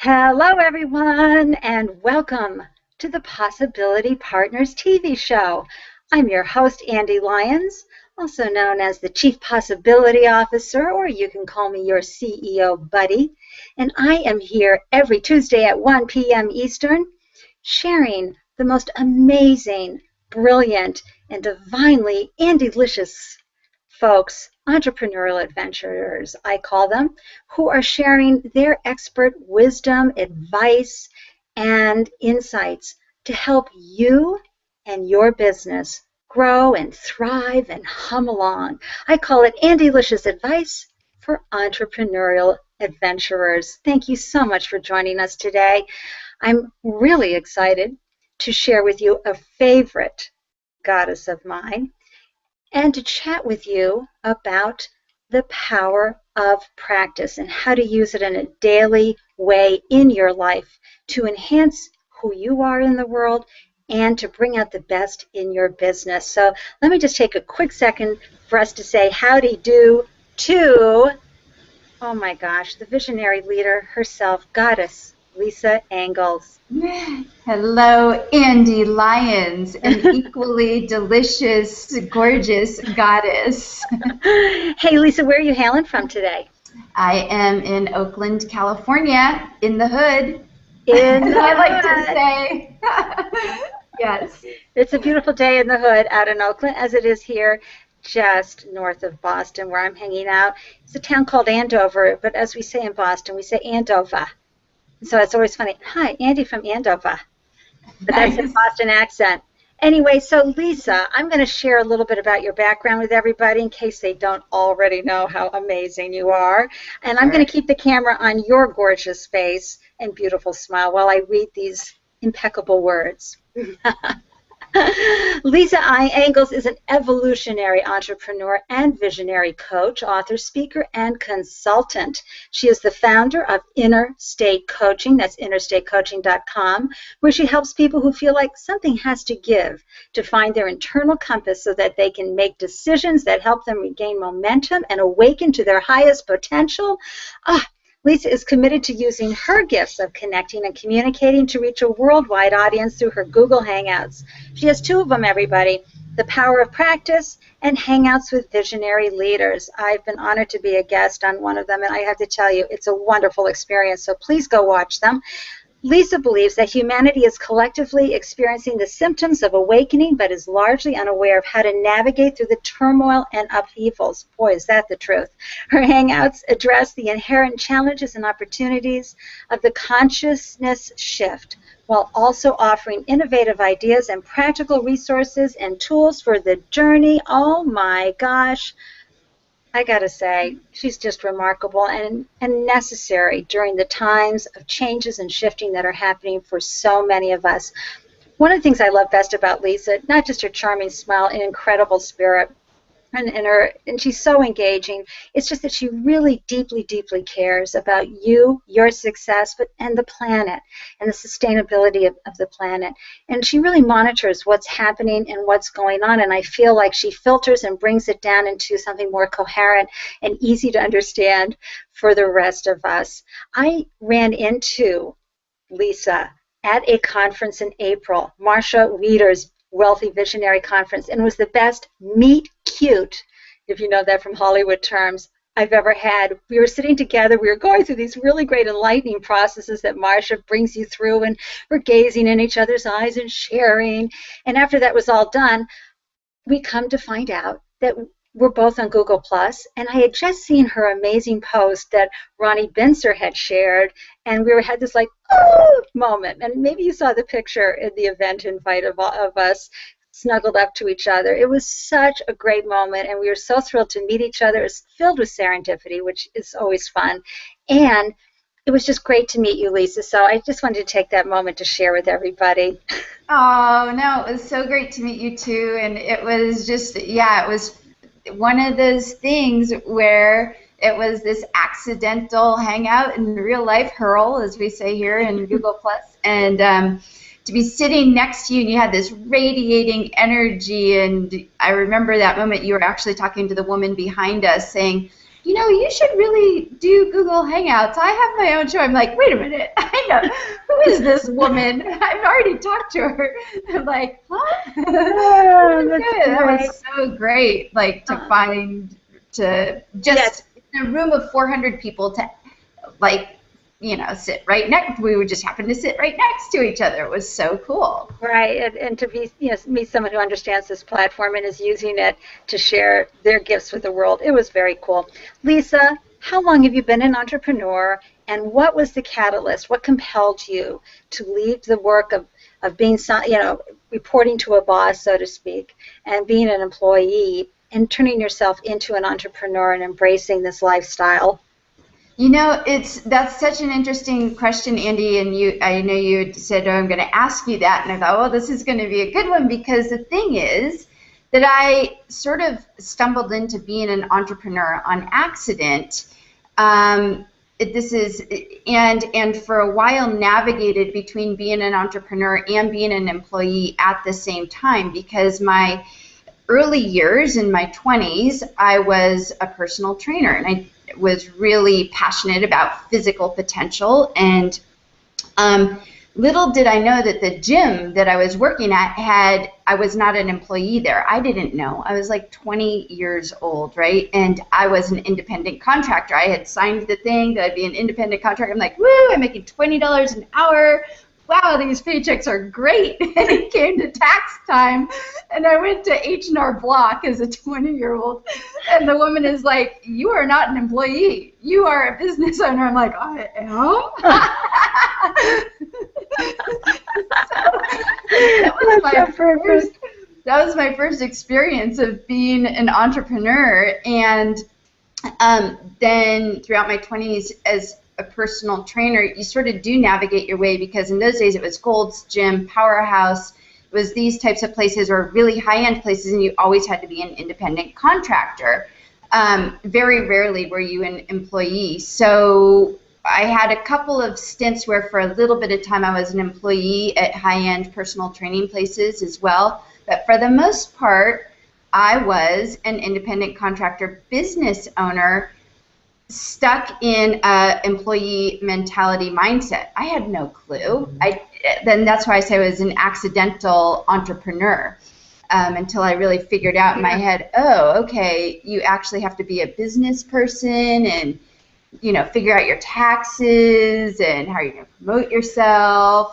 Hello, everyone, and welcome to the Possibility Partners TV show. I'm your host, Ande Lyons, also known as the Chief Possibility Officer, or you can call me your CEO buddy. And I am here every Tuesday at 1 p.m. Eastern, sharing the most amazing, brilliant, and divinely Andelicious folks, entrepreneurial adventurers, I call them, who are sharing their expert wisdom, advice, and insights to help you and your business grow and thrive and hum along. I call it Andelicious Advice for Entrepreneurial Adventurers. Thank you so much for joining us today. I'm really excited to share with you a favorite goddess of mine, and to chat with you about the power of practice and how to use it in a daily way in your life to enhance who you are in the world and to bring out the best in your business. So let me just take a quick second for us to say howdy do to, oh my gosh, the visionary leader herself, Goddess Lisa Engles. Hello, Ande Lyons, an equally delicious, gorgeous goddess. Hey, Lisa, where are you hailing from today? I am in Oakland, California, in the hood. In the I like hood. to say. Yes. It's a beautiful day in the hood out in Oakland, as it is here just north of Boston, where I'm hanging out. It's a town called Andover, but as we say in Boston, we say Andover. So it's always funny. Hi, Andy from Andover. But that's a Boston accent. Anyway, so Lisa, I'm going to share a little bit about your background with everybody in case they don't already know how amazing you are. And I'm going to keep the camera on your gorgeous face and beautiful smile while I read these impeccable words. Lisa Engles is an evolutionary entrepreneur and visionary coach, author, speaker, and consultant. She is the founder of Inner State Coaching, that's interstatecoaching.com, where she helps people who feel like something has to give to find their internal compass so that they can make decisions that help them regain momentum and awaken to their highest potential. Lisa is committed to using her gifts of connecting and communicating to reach a worldwide audience through her Google Hangouts. She has two of them, everybody, The Power of Practice and Hangouts with Visionary Leaders. I've been honored to be a guest on one of them, and I have to tell you, it's a wonderful experience, so please go watch them. Lisa believes that humanity is collectively experiencing the symptoms of awakening, but is largely unaware of how to navigate through the turmoil and upheavals. Boy, is that the truth. Her Hangouts address the inherent challenges and opportunities of the consciousness shift, while also offering innovative ideas and practical resources and tools for the journey. Oh my gosh. I gotta say, she's just remarkable and necessary during the times of changes and shifting that are happening for so many of us. One of the things I love best about Lisa, not just her charming smile and incredible spirit, and she's so engaging, it's just that she really deeply, deeply cares about you, your success, and the planet and the sustainability of the planet. And she really monitors what's happening and what's going on, and I feel like she filters and brings it down into something more coherent and easy to understand for the rest of us. I ran into Lisa at a conference in April, Marsha Weeder's Wealthy Visionary Conference, and it was the best meet cute, if you know that from Hollywood terms, I've ever had. We were sitting together, we were going through these really great enlightening processes that Marsha brings you through, and we're gazing in each other's eyes and sharing. And after that was all done, we come to find out that we're both on Google+, and I had just seen her amazing post that Ronnie Bincer had shared, and we had this like, oh, moment. And maybe you saw the picture in the event invite of us snuggled up to each other. It was such a great moment, and we were so thrilled to meet each other. It was filled with serendipity, which is always fun. And it was just great to meet you, Lisa. So I just wanted to take that moment to share with everybody. Oh, no, it was so great to meet you too. And it was just, yeah, it was one of those things where it was this accidental hangout in real life, hurl, as we say here in Google+. And to be sitting next to you, and you had this radiating energy. And I remember that moment you were actually talking to the woman behind us saying, you should really do Google Hangouts. I have my own show. I'm like, wait a minute. I know. Who is this woman? I've already talked to her. I'm like, huh? Oh, That was so great, like, to just in a room of 400 people to, like, sit right next. We would just happen to sit right next to each other. It was so cool. Right, and to be, meet someone who understands this platform and is using it to share their gifts with the world. It was very cool. Lisa, how long have you been an entrepreneur, and what was the catalyst? What compelled you to leave the work of being, reporting to a boss, so to speak, and being an employee and turning yourself into an entrepreneur and embracing this lifestyle? That's such an interesting question, Andy, and I know you said, I'm going to ask you that, and I thought, well, this is going to be a good one, because the thing is that I sort of stumbled into being an entrepreneur on accident. And for a while navigated between being an entrepreneur and being an employee at the same time, because my early years in my 20s, I was a personal trainer, and I was really passionate about physical potential, and little did I know that the gym that I was working at I was not an employee there. I didn't know. I was like 20 years old, right? And I was an independent contractor. I had signed the thing that I'd be an independent contractor. I'm like, woo, I'm making $20 an hour. Wow, these paychecks are great. And it came to tax time, and I went to H&R Block as a 20-year-old, and the woman is like, you are not an employee. You are a business owner. I'm like, I am? That was my first experience of being an entrepreneur, and then throughout my 20s as a personal trainer, you sort of do navigate your way, because in those days it was Gold's Gym, Powerhouse, it was these types of places, or really high-end places, and you always had to be an independent contractor. Very rarely were you an employee. So I had a couple of stints where for a little bit of time I was an employee at high-end personal training places as well, but for the most part I was an independent contractor business owner, stuck in a employee mentality mindset. I had no clue. Then that's why I say I was an accidental entrepreneur, until I really figured out in my head, oh, okay, you actually have to be a business person and figure out your taxes and how you're going to promote yourself.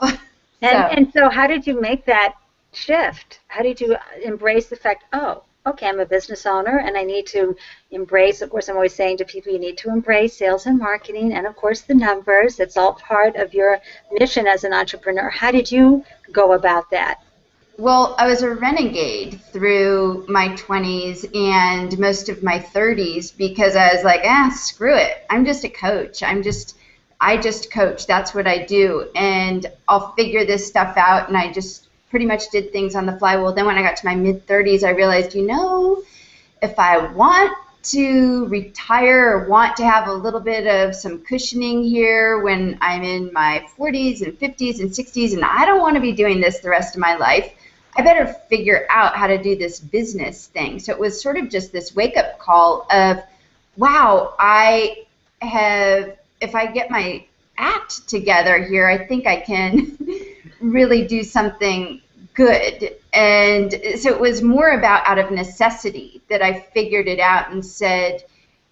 And so how did you make that shift? How did you embrace the fact, oh, okay, I'm a business owner and I need to embrace, of course, I'm always saying to people, you need to embrace sales and marketing and, of course, the numbers. It's all part of your mission as an entrepreneur. How did you go about that? Well, I was a renegade through my 20s and most of my 30s, because I was like, screw it. I'm just a coach. I just coach. That's what I do. And I'll figure this stuff out. And I just pretty much did things on the fly. Well, then when I got to my mid-30s, I realized, if I want to retire or want to have a little bit of some cushioning here when I'm in my 40s and 50s and 60s, and I don't want to be doing this the rest of my life, I better figure out how to do this business thing. So it was sort of just this wake-up call of, wow, if I get my act together here, I think I can really do something good. And so it was more about out of necessity that I figured it out and said,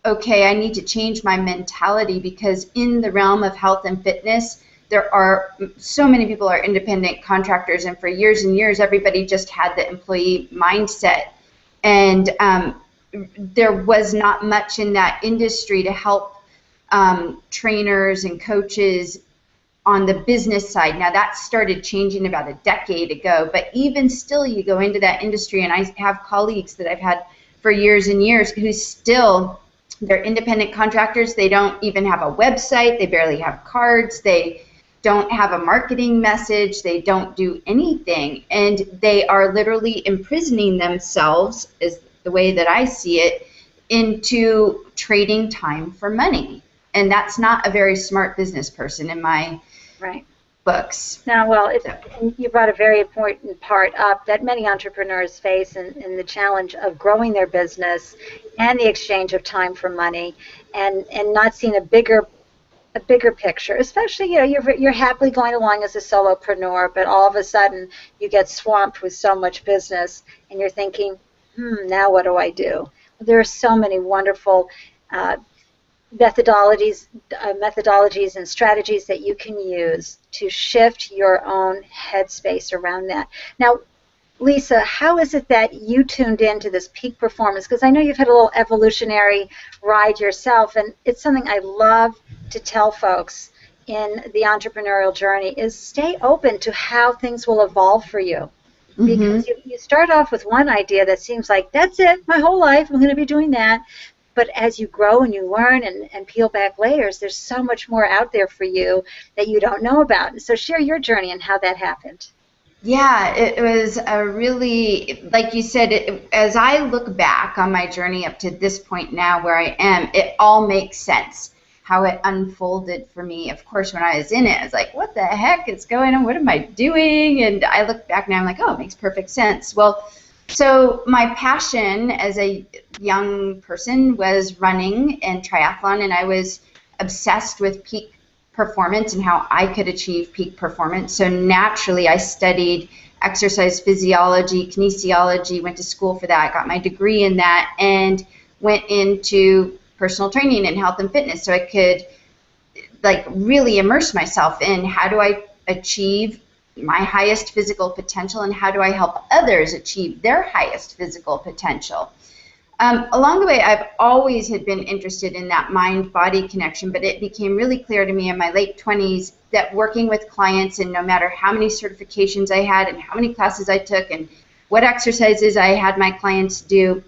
okay, I need to change my mentality, because in the realm of health and fitness, there are so many people are independent contractors, and for years and years, everybody just had the employee mindset. And there was not much in that industry to help trainers and coaches on the business side. Now that started changing about a decade ago, but even still you go into that industry, and I have colleagues that I've had for years and years who still, they're independent contractors, they don't even have a website, they barely have cards, they don't have a marketing message, they don't do anything, and they are literally imprisoning themselves, is the way that I see it, into trading time for money. And that's not a very smart business person in my books. Now, well, you brought a very important part up that many entrepreneurs face in the challenge of growing their business and the exchange of time for money, and not seeing a bigger picture. Especially, you're happily going along as a solopreneur, but all of a sudden you get swamped with so much business, and you're thinking, now what do I do? There are so many wonderful methodologies and strategies that you can use to shift your own headspace around that. Now, Lisa, how is it that you tuned into this peak performance? Because I know you've had a little evolutionary ride yourself, and it's something I love to tell folks in the entrepreneurial journey is stay open to how things will evolve for you. Because you start off with one idea that seems like, that's it, my whole life, I'm going to be doing that. But as you grow and you learn and peel back layers, there's so much more out there for you that you don't know about. And so share your journey and how that happened. Yeah, it was a really, like you said, as I look back on my journey up to this point now where I am, it all makes sense how it unfolded for me. Of course, when I was in it, I was like, what the heck is going on? What am I doing? And I look back now, I'm like, oh, it makes perfect sense. Well, so my passion as a young person was running and triathlon, and I was obsessed with peak performance and how I could achieve peak performance. So naturally, I studied exercise physiology, kinesiology, went to school for that, got my degree in that, and went into personal training and health and fitness so I could really immerse myself in how do I achieve my highest physical potential and how do I help others achieve their highest physical potential. Along the way, I've always had been interested in that mind-body connection, but it became really clear to me in my late 20s that working with clients, and no matter how many certifications I had and how many classes I took and what exercises I had my clients do,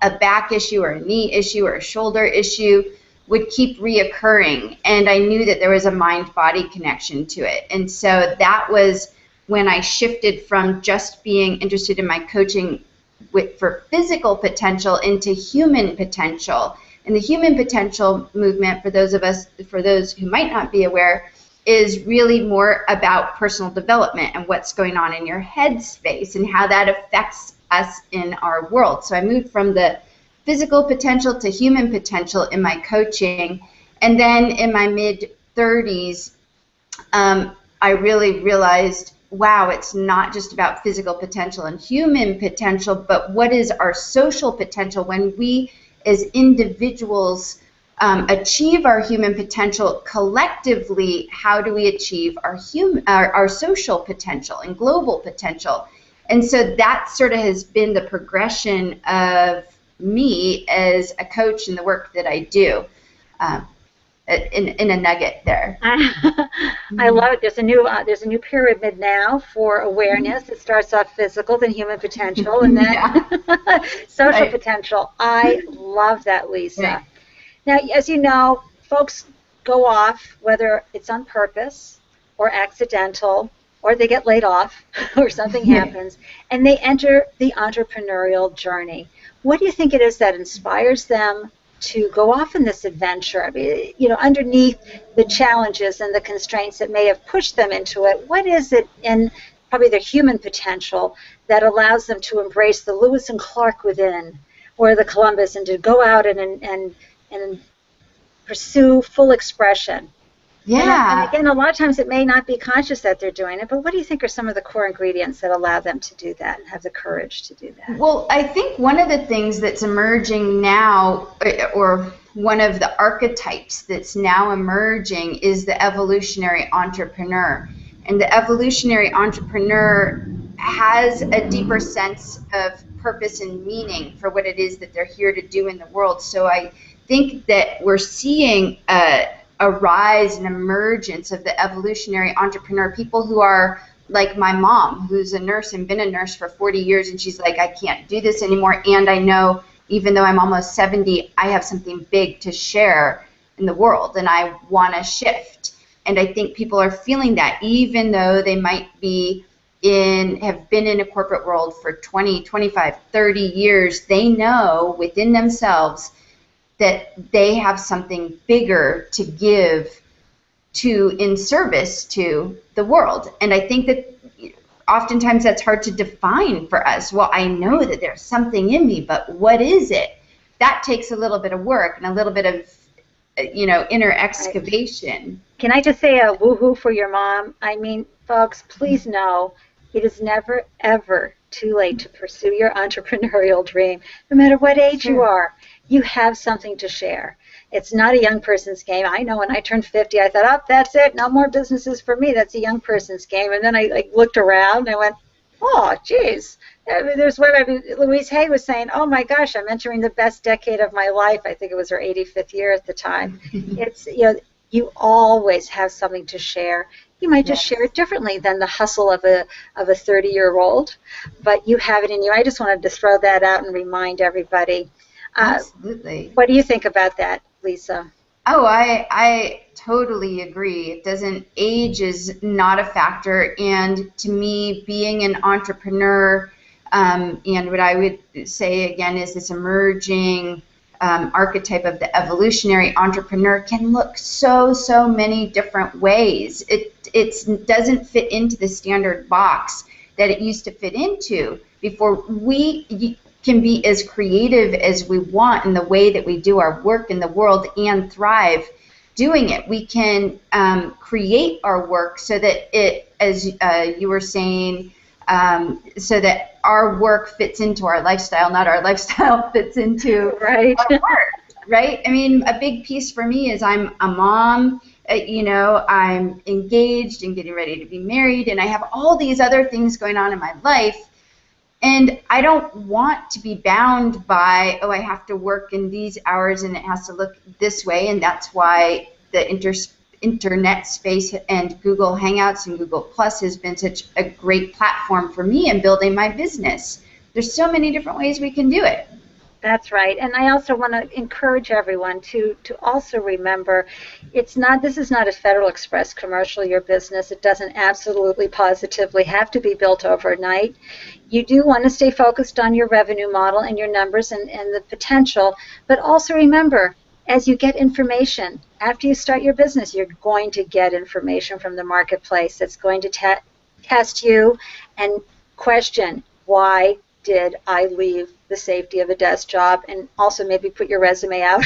a back issue or a knee issue or a shoulder issue would keep reoccurring, and I knew that there was a mind-body connection to it. And so that was when I shifted from just being interested in my coaching for physical potential into human potential. And the human potential movement, for those who might not be aware, is really more about personal development and what's going on in your head space and how that affects us in our world. So I moved from the physical potential to human potential in my coaching. And then in my mid-30s, I really realized, wow, it's not just about physical potential and human potential, but what is our social potential when we as individuals achieve our human potential collectively? How do we achieve our social potential and global potential? And so that sort of has been the progression of me as a coach in the work that I do. In a nugget there. I love it. There's a new pyramid now for awareness. It starts off physical, then human potential, and then social potential. I love that, Lisa. Right. Now, as you know, folks go off, whether it's on purpose or accidental, or they get laid off, or something happens, and they enter the entrepreneurial journey. What do you think it is that inspires them to go off in this adventure? I mean, underneath the challenges and the constraints that may have pushed them into it, what is it in probably their human potential that allows them to embrace the Lewis and Clark within, or the Columbus, and to go out and pursue full expression? Yeah. And again, a lot of times it may not be conscious that they're doing it, but what do you think are some of the core ingredients that allow them to do that and have the courage to do that? Well, I think one of the things that's emerging now, or one of the archetypes that's now emerging, is the evolutionary entrepreneur. And the evolutionary entrepreneur has a deeper sense of purpose and meaning for what it is that they're here to do in the world. So I think that we're seeing a rise and emergence of the evolutionary entrepreneur, people who are like my mom, who's a nurse and been a nurse for 40 years, and she's like, I can't do this anymore, and I know even though I'm almost 70, I have something big to share in the world, and I want to shift. And I think people are feeling that, even though they might have been in a corporate world for 20, 25, 30 years, they know within themselves that they have something bigger to give in service to the world. And I think that oftentimes that's hard to define for us. Well, I know that there's something in me, but what is it? That takes a little bit of work and a little bit of, inner excavation. Can I just say a woohoo for your mom? I mean, folks, please know it is never, ever too late to pursue your entrepreneurial dream. No matter what age you are, you have something to share. It's not a young person's game. I know when I turned 50, I thought, oh, that's it. No more businesses for me. That's a young person's game. And then I looked around and I went, oh, geez. There's Louise Hay was saying, oh, my gosh, I'm entering the best decade of my life. I think it was her 85th year at the time. It's, you always have something to share. You might just share it differently than the hustle of a 30-year-old, but you have it in you. I just wanted to throw that out and remind everybody. Absolutely. What do you think about that, Lisa? Oh, I totally agree. Age is not a factor, and to me, being an entrepreneur, and what I would say again is this emerging archetype of the evolutionary entrepreneur can look so many different ways. It doesn't fit into the standard box that it used to fit into before. We can be as creative as we want in the way that we do our work in the world and thrive doing it. We can create our work so that it, as you were saying, so that our work fits into our lifestyle, not our lifestyle fits into our work, right? I mean, a big piece for me is I'm a mom, I'm engaged and getting ready to be married, and I have all these other things going on in my life. And I don't want to be bound by, I have to work in these hours and it has to look this way. And that's why the internet space and Google Hangouts and Google Plus has been such a great platform for me in building my business. There's so many different ways we can do it. That's right. And I also want to encourage everyone to also remember this is not a Federal Express commercial, your business. It doesn't absolutely positively have to be built overnight. You do want to stay focused on your revenue model and your numbers and the potential, but also remember, as you get information, after you start your business, you're going to get information from the marketplace that's going to test you and question, why did I leave the safety of a desk job? And also maybe put your resume out.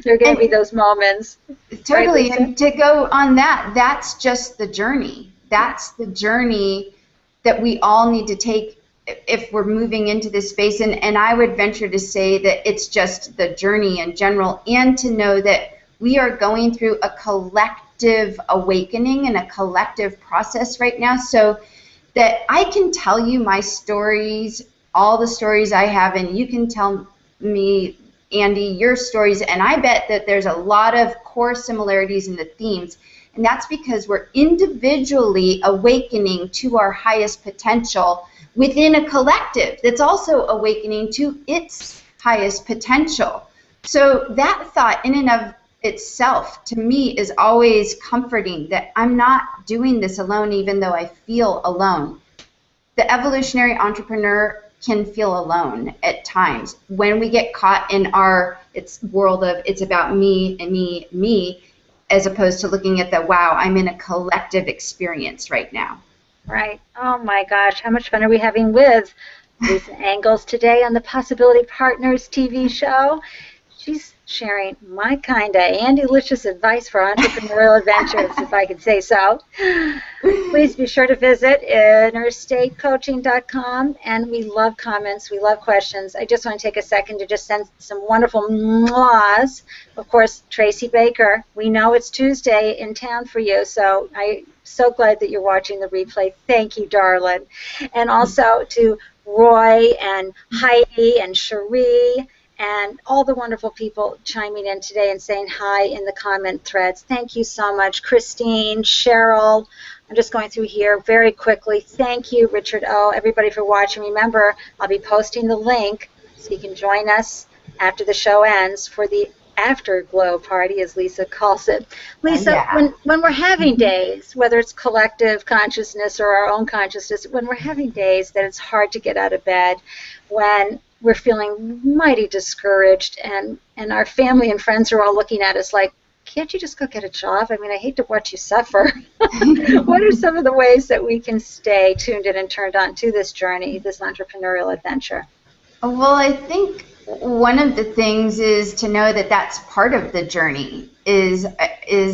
There are going to be those moments. Totally. Right, and to go on that, that's just the journey. That's the journey that we all need to take if we're moving into this space. And I would venture to say that it's just the journey in general, and to know that we are going through a collective awakening and a collective process right now. So that I can tell you my stories, all the stories I have, and you can tell me, Andy, your stories, and I bet that there's a lot of core similarities in the themes, and that's because we're individually awakening to our highest potential within a collective that's also awakening to its highest potential. So that thought in and of itself, to me, is always comforting, that I'm not doing this alone, even though I feel alone. The evolutionary entrepreneur can feel alone at times when we get caught in its world of it's about me and me, as opposed to looking at the, wow, I'm in a collective experience right now. Right. Oh my gosh, how much fun are we having with Lisa Engles today on the Possibility Partners TV show? She's sharing my kind of Andelicious advice for entrepreneurial adventures, if I could say so. Please be sure to visit interstatecoaching.com, and we love comments, we love questions. I just want to take a second to just send some wonderful mwahs. Of course, Tracy Baker, we know it's Tuesday in town for you, so I'm so glad that you're watching the replay. Thank you, darling. And also to Roy and Heidi and Cherie, and all the wonderful people chiming in today and saying hi in the comment threads. Thank you so much. Christine, Cheryl, I'm just going through here very quickly. Thank you, Richard O., everybody for watching. Remember, I'll be posting the link so you can join us after the show ends for the afterglow party, as Lisa calls it. Lisa, yeah. when we're having days, whether it's collective consciousness or our own consciousness, when we're having days that it's hard to get out of bed, when we're feeling mighty discouraged, and our family and friends are all looking at us like, can't you just go get a job? I mean, I hate to watch you suffer. What are some of the ways that we can stay tuned in and turned on to this journey, this entrepreneurial adventure? Well, I think one of the things is to know that that's part of the journey, is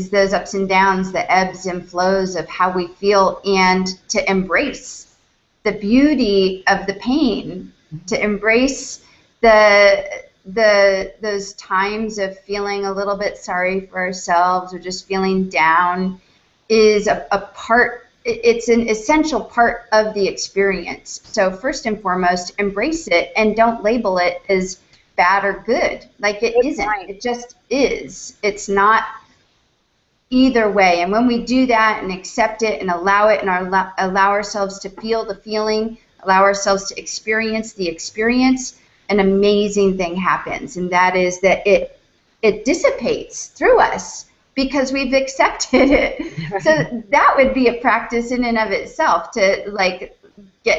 those ups and downs, the ebbs and flows of how we feel, and to embrace the beauty of the pain, to embrace those times of feeling a little bit sorry for ourselves or just feeling down is a part. It's an essential part of the experience. So first and foremost, embrace it and don't label it as bad or good. Like it isn't. It just is. It's not either way. And when we do that and accept it and allow it and allow ourselves to feel the feeling, allow ourselves to experience the experience, an amazing thing happens. And that is that it dissipates through us, because we've accepted it. Right. So that would be a practice in and of itself, to like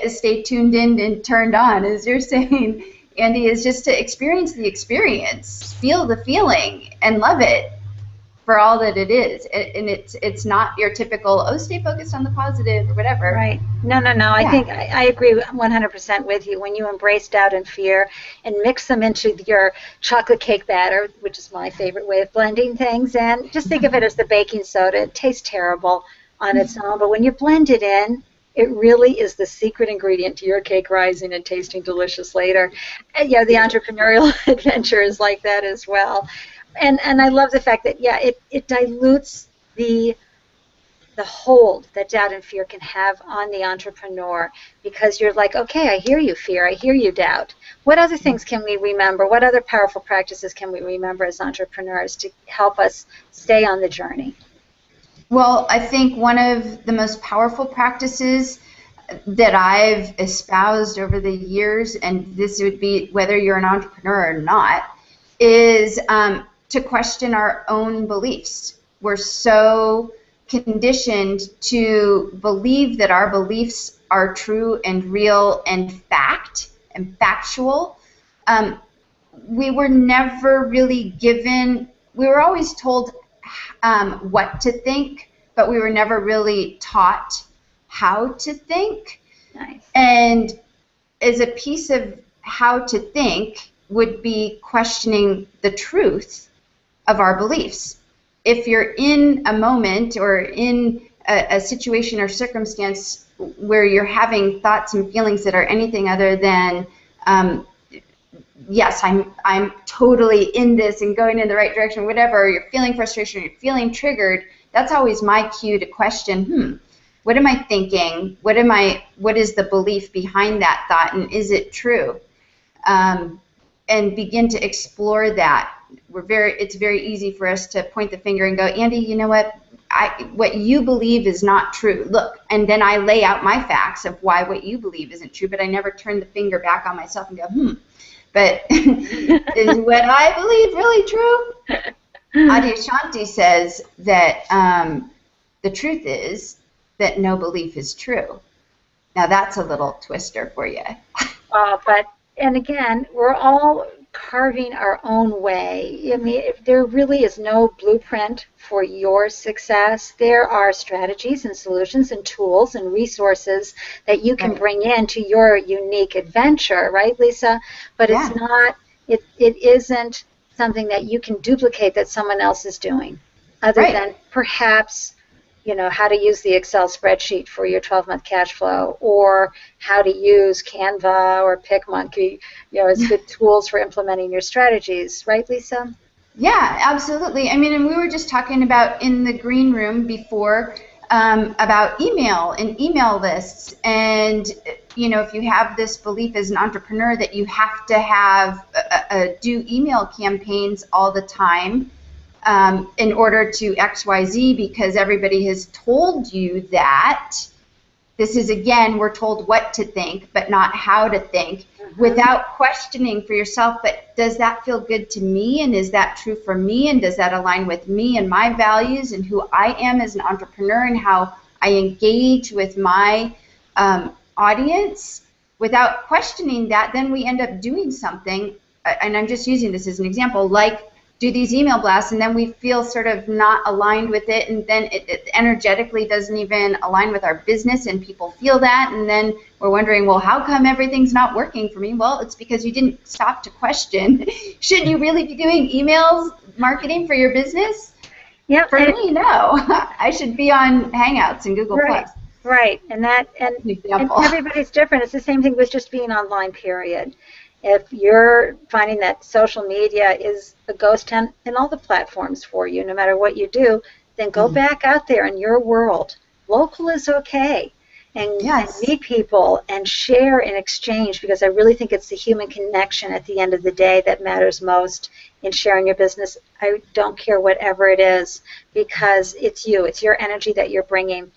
stay tuned in and turned on, as you're saying, Andy, is just to experience the experience, feel the feeling, and love it for all that it is. And it's not your typical, stay focused on the positive or whatever. Right. No. Yeah. I think I agree 100% with you. When you embrace doubt and fear and mix them into your chocolate cake batter, which is my favorite way of blending things, and just think of it as the baking soda. It tastes terrible on its own, but when you blend it in, it really is the secret ingredient to your cake rising and tasting delicious later. And, the entrepreneurial adventure is like that as well. And I love the fact that, it dilutes the hold that doubt and fear can have on the entrepreneur, because you're like, okay, I hear you, fear, I hear you, doubt. What other things can we remember? What other powerful practices can we remember as entrepreneurs to help us stay on the journey? Well, I think one of the most powerful practices that I've espoused over the years, and this would be whether you're an entrepreneur or not, is to question our own beliefs. We're so conditioned to believe that our beliefs are true and real and fact and factual. We were never really given, we were always told what to think, but we were never really taught how to think. Nice. And as a piece of how to think would be questioning the truth of our beliefs. If you're in a moment or in a situation or circumstance where you're having thoughts and feelings that are anything other than, yes, I'm totally in this and going in the right direction, whatever, or you're feeling frustration, or you're feeling triggered, that's always my cue to question, what am I thinking? What is the belief behind that thought, and is it true? And begin to explore that. It's very easy for us to point the finger and go, Andy, you know what? What you believe is not true. Look, and then I lay out my facts of why what you believe isn't true, but I never turn the finger back on myself and go, but is what I believe really true? Ande says that the truth is that no belief is true. Now that's a little twister for you. And again, we're all carving our own way. I mean, if there really is no blueprint for your success, there are strategies and solutions and tools and resources that you can bring into your unique adventure, right, Lisa? But it's not, it isn't something that you can duplicate that someone else is doing, other than perhaps, how to use the Excel spreadsheet for your 12-month cash flow, or how to use Canva or PicMonkey, as good tools for implementing your strategies. Right, Lisa? Yeah, absolutely. I mean, and we were just talking about in the green room before about email and email lists. And, if you have this belief as an entrepreneur that you have to do email campaigns all the time, in order to XYZ, because everybody has told you that. This is, again, we're told what to think, but not how to think, without questioning for yourself, but does that feel good to me, and is that true for me, and does that align with me and my values and who I am as an entrepreneur and how I engage with my audience? Without questioning that, then we end up doing something, and I'm just using this as an example, like do these email blasts, and then we feel sort of not aligned with it, and then it energetically doesn't even align with our business, and people feel that, and then we're wondering, well, how come everything's not working for me? Well, it's because you didn't stop to question, should you really be doing emails marketing for your business? Yeah. For me, no. I should be on Hangouts and Google+. Right, and everybody's different. It's the same thing with just being online, period. If you're finding that social media is a ghost town in all the platforms for you, no matter what you do, then go back out there in your world. Local is okay. And meet people and share and exchange, because I really think it's the human connection at the end of the day that matters most in sharing your business. I don't care whatever it is, because it's you. It's your energy that you're bringing.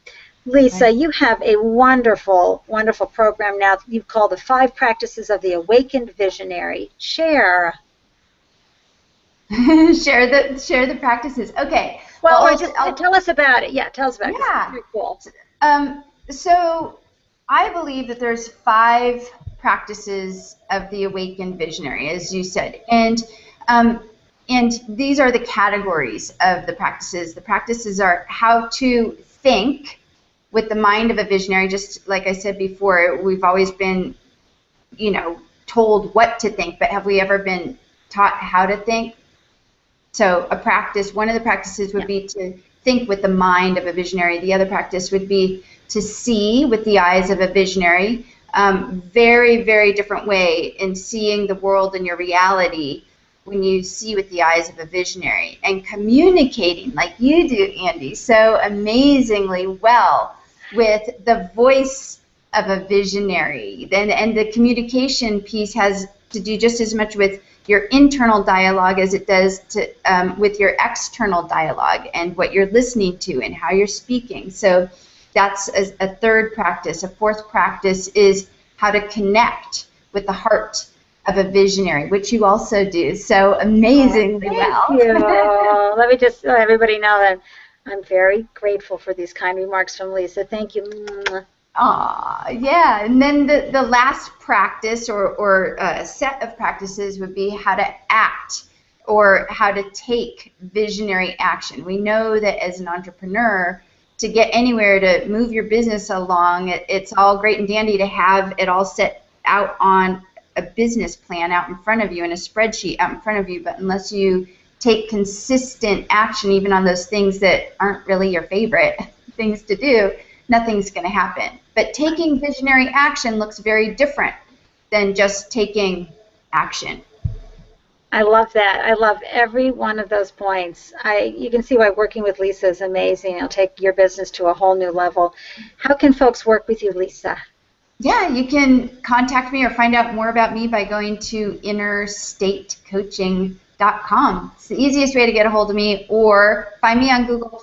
Lisa, you have a wonderful, wonderful program now you've called the 5 Practices of the Awakened Visionary. Share. share the practices. Okay. Well, tell us about it. Yeah, tell us about it. Yeah. It's pretty cool. So I believe that there's 5 practices of the Awakened Visionary, as you said, and these are the categories of the practices. The practices are how to think with the mind of a visionary. Just like I said before, we've always been, told what to think, but have we ever been taught how to think? So one of the practices would be to think with the mind of a visionary. The other practice would be to see with the eyes of a visionary. Very, very different way in seeing the world and your reality when you see with the eyes of a visionary, and communicating like you do, Andy, so amazingly well with the voice of a visionary. And the communication piece has to do just as much with your internal dialogue as it does with your external dialogue and what you're listening to and how you're speaking. So that's a third practice. A fourth practice is how to connect with the heart of a visionary, which you also do so amazingly well. Thank you. Let me just let everybody know that I'm very grateful for these kind remarks from Lisa. Thank you. Yeah. And then the last practice or set of practices would be how to act, or how to take visionary action. We know that as an entrepreneur, to get anywhere, to move your business along, it's all great and dandy to have it all set out on a business plan out in front of you and a spreadsheet out in front of you, but unless you take consistent action even on those things that aren't really your favorite things to do, nothing's going to happen. But taking visionary action looks very different than just taking action. I love that. I love every one of those points. You can see why working with Lisa is amazing. It'll take your business to a whole new level. How can folks work with you, Lisa? Yeah, you can contact me or find out more about me by going to innerstatecoaching.com. It's the easiest way to get a hold of me, or find me on Google+,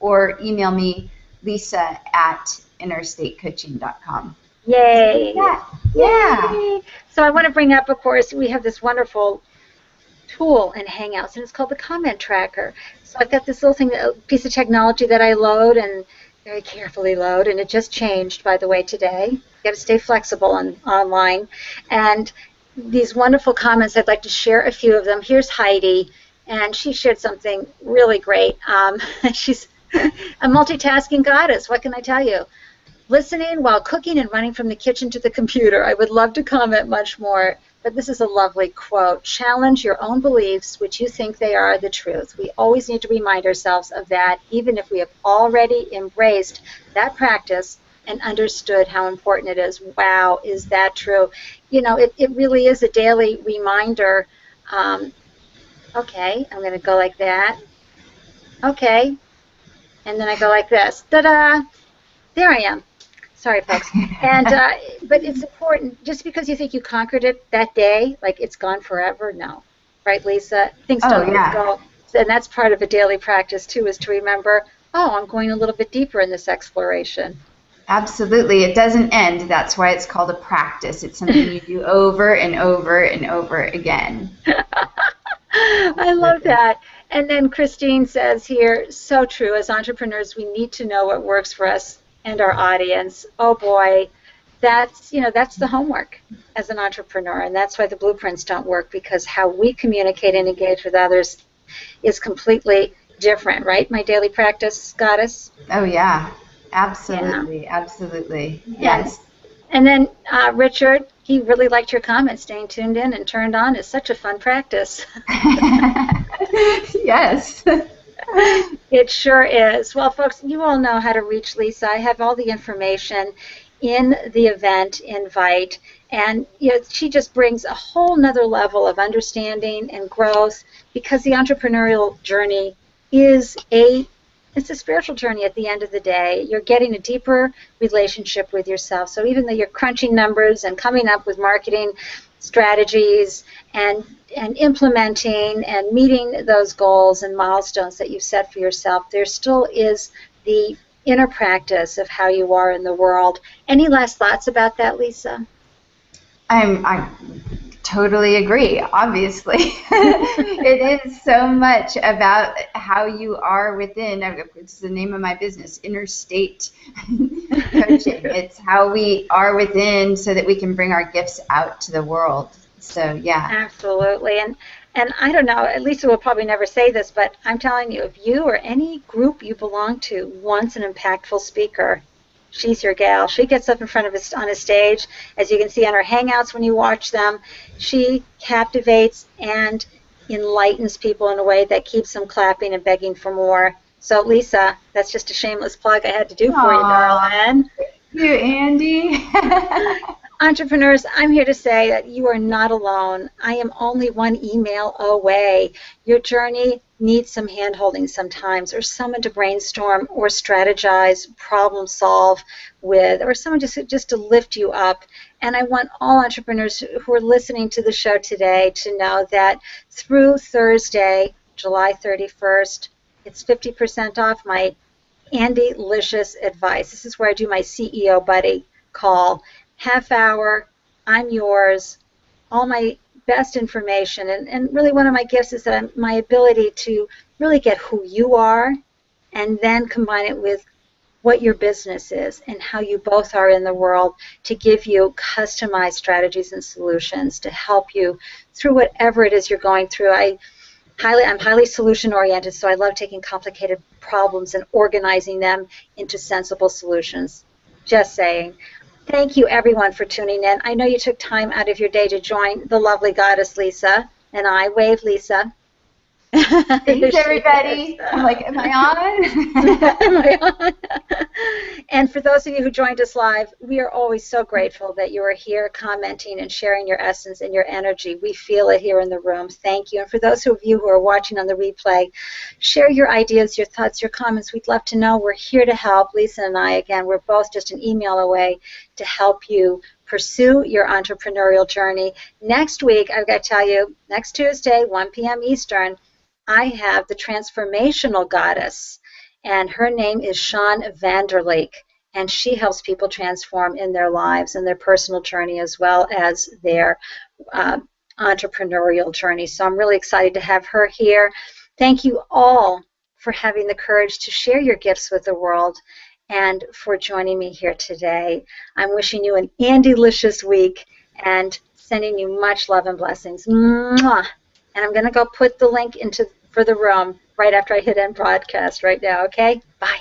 or email me, lisa@innerstatecoaching.com. Yay. Yeah. Yay. So I want to bring up, of course, we have this wonderful tool in Hangouts, and it's called the comment tracker. So I've got this little thing, a piece of technology that I load and very carefully load, and it just changed, by the way, today. You got to stay flexible online. And these wonderful comments, I'd like to share a few of them. Here's Heidi, and she shared something really great. She's a multitasking goddess. What can I tell you? Listening while cooking and running from the kitchen to the computer. I would love to comment much more, but this is a lovely quote. Challenge your own beliefs, which you think they are the truth. We always need to remind ourselves of that, even if we have already embraced that practice and understood how important it is. Wow, is that true? You know, it really is a daily reminder. Okay, I'm going to go like that. Okay, and then I go like this. Ta-da! There I am. Sorry, folks. And but it's important. Just because you think you conquered it that day, like it's gone forever, no. Right, Lisa? Things don't always go. And that's part of a daily practice, too, is to remember, oh, I'm going a little bit deeper in this exploration. Absolutely. It doesn't end. That's why it's called a practice. It's something you do over and over and over again. I love that. And then Christine says here, so true. As entrepreneurs, we need to know what works for us and our audience. Oh boy, that's the homework as an entrepreneur, and that's why the blueprints don't work, because how we communicate and engage with others is completely different, right? My daily practice goddess? Oh, yeah. Yeah. Absolutely. Absolutely. And Yes. and then Richard, he really liked your comment. Staying tuned in and turned on is such a fun practice. Yes. It sure is. Well, folks, you all know how to reach Lisa. I have all the information in the event invite. And she just brings a whole nother level of understanding and growth, because the entrepreneurial journey is it's a spiritual journey at the end of the day. You're getting a deeper relationship with yourself. So even though you're crunching numbers and coming up with marketing strategies and implementing and meeting those goals and milestones that you've set for yourself, there still is the inner practice of how you are in the world. Any last thoughts about that, Lisa? I totally agree, obviously. It is so much about how you are within. It's the name of my business, Interstate Coaching. It's how we are within so that we can bring our gifts out to the world. So, yeah. Absolutely. And I don't know, Lisa will probably never say this, but I'm telling you, if you or any group you belong to wants an impactful speaker, she's your gal. She gets up in front of us on a stage, as you can see on her Hangouts when you watch them. She captivates and enlightens people in a way that keeps them clapping and begging for more. So, Lisa, that's just a shameless plug I had to do for you, darling. Thank you, Andy. Entrepreneurs, I'm here to say that you are not alone. I am only one email away. Your journey needs some hand-holding sometimes, or someone to brainstorm or strategize, problem solve with, or someone just to lift you up. And I want all entrepreneurs who are listening to the show today to know that through Thursday, July 31st, it's 50% off my Andelicious advice. This is where I do my CEO buddy call. Half hour, I'm yours, all my best information. And really one of my gifts is that my ability to really get who you are and then combine it with what your business is and how you both are in the world, to give you customized strategies and solutions to help you through whatever it is you're going through. I'm highly solution oriented, so I love taking complicated problems and organizing them into sensible solutions. Just saying. Thank you, everyone, for tuning in. I know you took time out of your day to join the lovely goddess Lisa, and I wave Lisa. Thanks, everybody. I'm like, am I on? Am I on? And for those of you who joined us live, we are always so grateful that you are here commenting and sharing your essence and your energy. We feel it here in the room. Thank you. And for those of you who are watching on the replay, share your ideas, your thoughts, your comments. We'd love to know. We're here to help. Lisa and I, again, we're both just an email away to help you pursue your entrepreneurial journey. Next week, I've got to tell you, next Tuesday, 1 p.m. Eastern, I have the transformational goddess, and her name is Sean Vanderleek, and she helps people transform in their lives and their personal journey as well as their entrepreneurial journey. So I'm really excited to have her here. Thank you all for having the courage to share your gifts with the world and for joining me here today. I'm wishing you an Andelicious week and sending you much love and blessings. Mwah! And I'm going to go put the link for the room right after I hit end broadcast right now, okay? Bye.